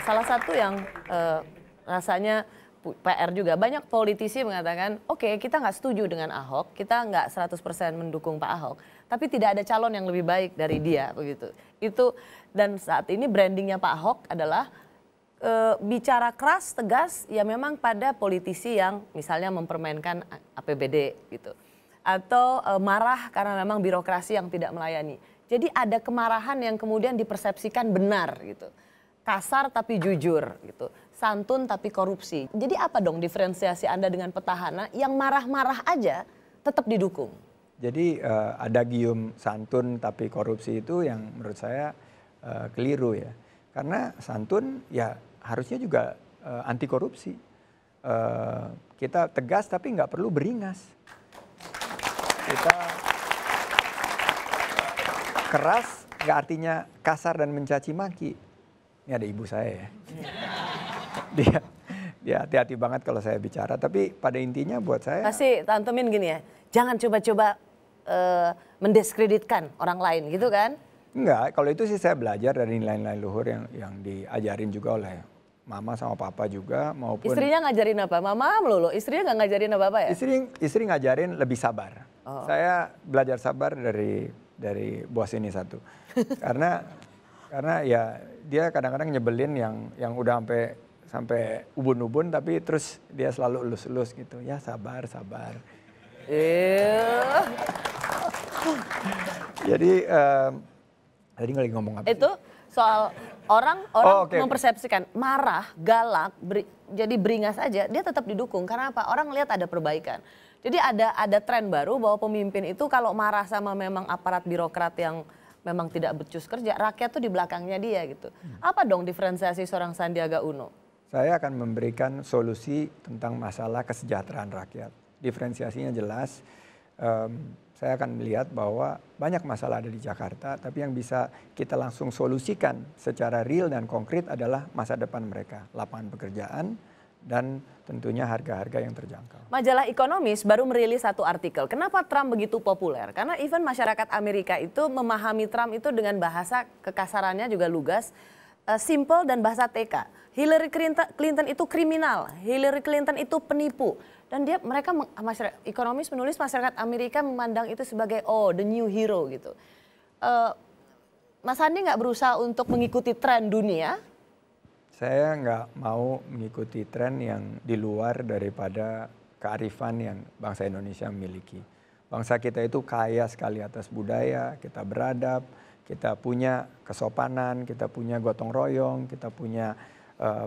salah satu yang rasanya PR juga. Banyak politisi mengatakan, oke, kita nggak setuju dengan Ahok, kita nggak 100% mendukung Pak Ahok, tapi tidak ada calon yang lebih baik dari dia, begitu. Itu, dan saat ini brandingnya Pak Ahok adalah bicara keras, tegas, ya memang pada politisi yang misalnya mempermainkan APBD gitu. Atau marah karena memang birokrasi yang tidak melayani. Jadi ada kemarahan yang kemudian dipersepsikan benar gitu. Kasar tapi jujur gitu. Santun tapi korupsi. Jadi apa dong diferensiasi Anda dengan petahana yang marah-marah aja tetap didukung? Jadi ada gium santun tapi korupsi itu yang menurut saya keliru ya. Karena santun ya harusnya juga anti korupsi. Kita tegas tapi nggak perlu beringas. Kita keras nggak artinya kasar dan mencaci maki. Ini ada ibu saya ya. Dia hati-hati banget kalau saya bicara. Tapi pada intinya buat saya. Kasih tantemin gini ya. Jangan coba-coba mendiskreditkan orang lain gitu kan? Enggak, kalau itu sih saya belajar dari nilai-nilai luhur yang diajarin juga oleh mama sama papa juga maupun. Istrinya ngajarin apa? Mama melulu, istrinya nggak ngajarin apa-apa ya? Istri ngajarin lebih sabar. Oh. Saya belajar sabar dari bos ini satu. Karena ya dia kadang-kadang nyebelin yang udah sampai ubun-ubun tapi terus dia selalu elus-elus gitu. Ya sabar. Jadi tadi nggak ngomong apa? Itu soal orang mempersepsikan marah, galak, jadi beringas aja, dia tetap didukung. Karena apa? Orang lihat ada perbaikan. Jadi ada tren baru bahwa pemimpin itu kalau marah sama memang aparat birokrat yang memang tidak becus kerja, rakyat tuh di belakangnya dia gitu. Apa dong diferensiasi seorang Sandiaga Uno? Saya akan memberikan solusi tentang masalah kesejahteraan rakyat. Diferensiasinya jelas. Saya akan melihat bahwa banyak masalah ada di Jakarta, tapi yang bisa kita langsung solusikan secara real dan konkret adalah masa depan mereka, lapangan pekerjaan, dan tentunya harga-harga yang terjangkau. Majalah Ekonomis baru merilis satu artikel. Kenapa Trump begitu populer? Karena even masyarakat Amerika itu memahami Trump itu dengan bahasa kekasarannya juga lugas, simple dan bahasa TK. Hillary Clinton itu kriminal, Hillary Clinton itu penipu. Dan Ekonomis menulis masyarakat Amerika memandang itu sebagai the new hero gitu. Mas Andi nggak berusaha untuk mengikuti tren dunia? Saya nggak mau mengikuti tren yang di luar daripada kearifan yang bangsa Indonesia miliki. Bangsa kita itu kaya sekali atas budaya, kita beradab, kita punya kesopanan, kita punya gotong royong, kita punya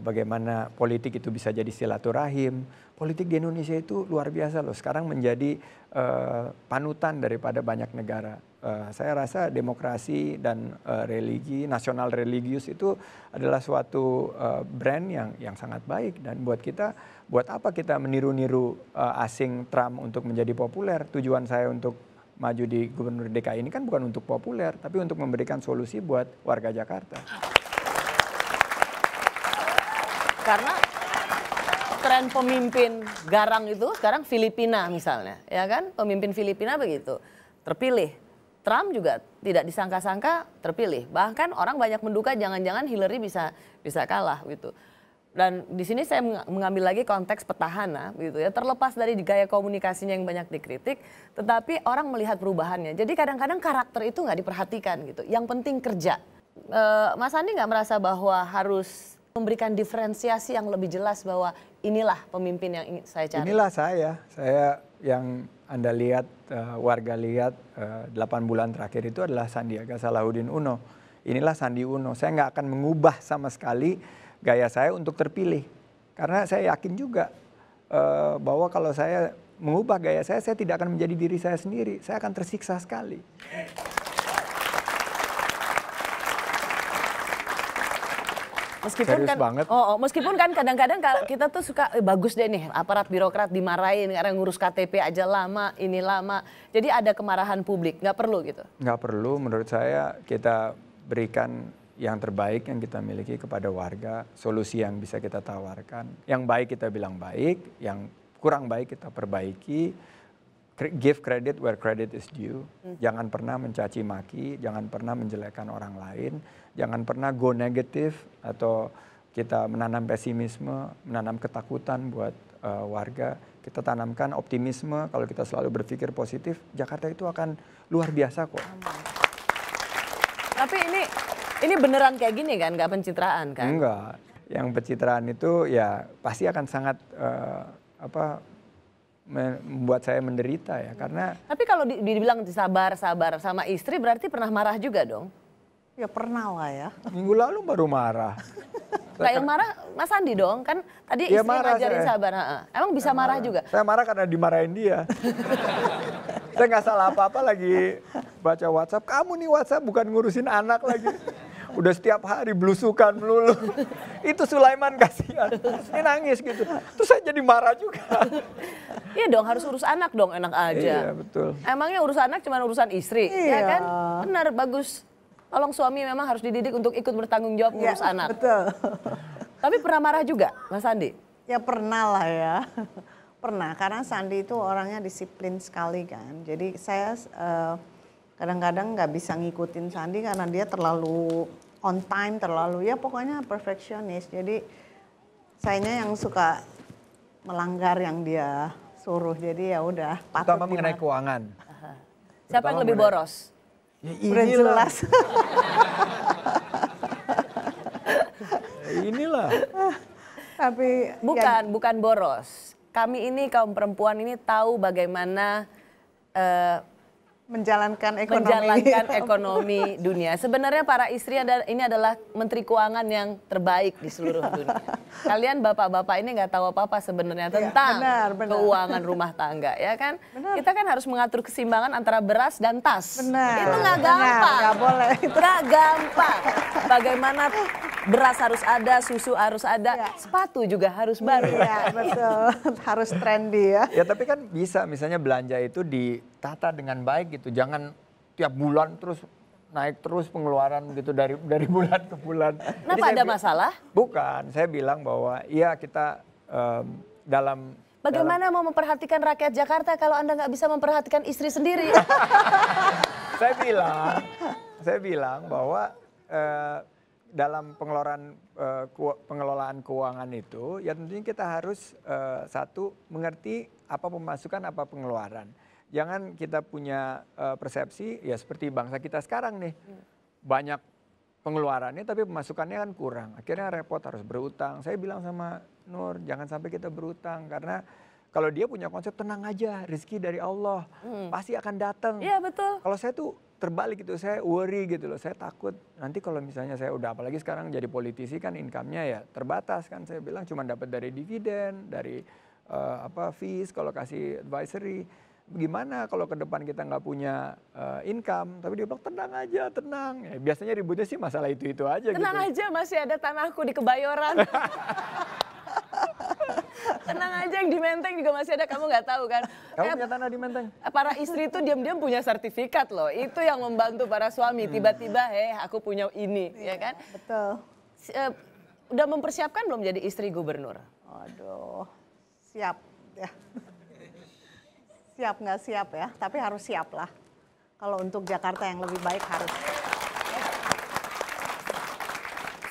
bagaimana politik itu bisa jadi silaturahim. Politik di Indonesia itu luar biasa loh. Sekarang menjadi panutan daripada banyak negara. Saya rasa demokrasi dan religi, nasional religius itu adalah suatu brand yang sangat baik. Dan buat kita, buat apa kita meniru-niru asing Trump untuk menjadi populer? Tujuan saya untuk maju di Gubernur DKI ini kan bukan untuk populer, tapi untuk memberikan solusi buat warga Jakarta. Karena tren pemimpin garang itu sekarang Filipina misalnya, ya kan? Pemimpin Filipina begitu, terpilih. Trump juga tidak disangka-sangka terpilih. Bahkan orang banyak menduga jangan-jangan Hillary bisa kalah gitu. Dan di sini saya mengambil lagi konteks petahana gitu ya. Terlepas dari gaya komunikasinya yang banyak dikritik, tetapi orang melihat perubahannya. Jadi kadang-kadang karakter itu nggak diperhatikan gitu. Yang penting kerja. Mas Andi nggak merasa bahwa harus memberikan diferensiasi yang lebih jelas bahwa inilah pemimpin yang ingin saya cari? Inilah saya yang Anda lihat, warga lihat 8 bulan terakhir itu adalah Sandiaga Salahuddin Uno. Inilah Sandi Uno. Saya nggak akan mengubah sama sekali gaya saya untuk terpilih. Karena saya yakin juga bahwa kalau saya mengubah gaya saya tidak akan menjadi diri saya sendiri. Saya akan tersiksa sekali. Meskipun kan kadang-kadang kita tuh suka bagus deh nih aparat birokrat dimarahin karena ngurus KTP aja lama, ini lama. Jadi ada kemarahan publik, nggak perlu gitu? Nggak perlu, menurut saya kita berikan yang terbaik yang kita miliki kepada warga, solusi yang bisa kita tawarkan. Yang baik kita bilang baik, yang kurang baik kita perbaiki. Give credit where credit is due. Jangan pernah mencaci maki, jangan pernah menjelekkan orang lain, jangan pernah go negatif atau kita menanam pesimisme, menanam ketakutan buat warga, kita tanamkan optimisme. Kalau kita selalu berpikir positif, Jakarta itu akan luar biasa kok. Tapi ini beneran kayak gini kan, nggak pencitraan kan? Enggak, yang pencitraan itu ya pasti akan sangat membuat saya menderita ya, karena. Tapi kalau dibilang sabar sama istri berarti pernah marah juga dong? Ya pernah lah ya. Minggu lalu baru marah. Nah, yang marah Mas Sandi dong, kan tadi Ya, istri marah ngajarin saya. sabar. Emang bisa marah juga? Saya marah karena dimarahin dia. Saya nggak salah apa-apa lagi baca WhatsApp. Kamu nih WhatsApp bukan ngurusin anak lagi. Udah setiap hari belusukan melulu. Itu Sulaiman kasihan. Ini nangis gitu. Terus saya jadi marah juga. Iya dong, harus urus anak dong, enak aja. Iya betul. Emangnya urus anak cuma urusan istri, ya Iya. kan? Benar, bagus. Tolong suami memang harus dididik untuk ikut bertanggung jawab ngurus Ya, anak. betul. Tapi pernah marah juga, Mas Sandi? Ya pernah lah ya. Pernah, karena Sandi itu orangnya disiplin sekali kan. Jadi saya kadang-kadang nggak bisa ngikutin Sandi karena dia terlalu on time, terlalu ya pokoknya perfectionist. Jadi sayanya yang suka melanggar yang dia suruh. Jadi ya udah patut Terutama mengenai dimarahin. keuangan. Siapa yang lebih boros? Ya Udah inilah. jelas. Inilah. Tapi Bukan boros. Kami ini kaum perempuan ini tahu bagaimana menjalankan ekonomi dunia. Sebenarnya para istri ini adalah menteri keuangan yang terbaik di seluruh dunia. Kalian bapak-bapak ini nggak tahu apa-apa sebenarnya tentang benar. keuangan rumah tangga, ya kan? Benar. Kita kan harus mengatur keseimbangan antara beras dan tas. Benar. Itu nggak Benar, gampang. nggak boleh. Nggak gampang. Bagaimana beras harus ada, susu harus ada, Ya. sepatu juga harus baru. Iya betul, harus trendy ya. Ya tapi kan bisa misalnya belanja itu ditata dengan baik gitu. Jangan tiap bulan terus naik terus pengeluaran gitu dari bulan ke bulan. Jadi Kenapa saya ada masalah? Bukan, saya bilang bahwa iya kita dalam. Bagaimana mau memperhatikan rakyat Jakarta kalau Anda nggak bisa memperhatikan istri sendiri? Saya bilang bahwa dalam pengelolaan keuangan itu ya tentunya kita harus satu mengerti apa pemasukan apa pengeluaran. Jangan kita punya persepsi ya seperti bangsa kita sekarang nih. Banyak pengeluarannya tapi pemasukannya kan kurang. Akhirnya repot harus berutang. Saya bilang sama Nur jangan sampai kita berutang karena kalau dia punya konsep tenang aja rezeki dari Allah pasti akan datang. Iya betul. Kalau saya tuh terbalik gitu, saya worry gitu loh, saya takut nanti kalau misalnya saya udah apalagi sekarang jadi politisi kan income-nya ya terbatas kan, saya bilang cuma dapat dari dividen, dari fees kalau kasih advisory. Gimana kalau ke depan kita nggak punya income, tapi dia bilang tenang aja, tenang. Ya, biasanya ributnya sih masalah itu aja. Tenang gitu. aja masih ada tanahku di Kebayoran. Tenang aja yang di Menteng juga masih ada, kamu nggak tahu kan. Kamu punya tanah di Menteng? Para istri itu diam-diam punya sertifikat loh. Itu yang membantu para suami. Tiba-tiba, aku punya ini, ya kan? Betul. Udah mempersiapkan belum jadi istri gubernur? Aduh, siap ya. Siap nggak siap ya, tapi harus siap lah. Kalau untuk Jakarta yang lebih baik harus.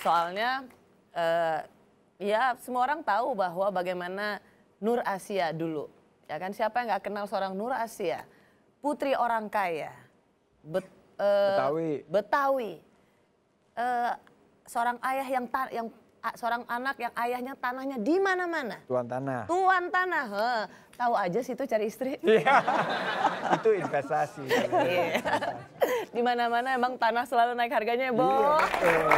Soalnya ya semua orang tahu bahwa bagaimana Nur Asia dulu. Ya kan, siapa yang nggak kenal seorang Nur Asia? Putri orang kaya. Betawi. Seorang ayah seorang anak yang ayahnya tanahnya di mana-mana. Tuan tanah. Tuan tanah. Tahu aja situ cari istri. Iya. Itu investasi. Di mana-mana emang tanah selalu naik harganya, Bo. Iya.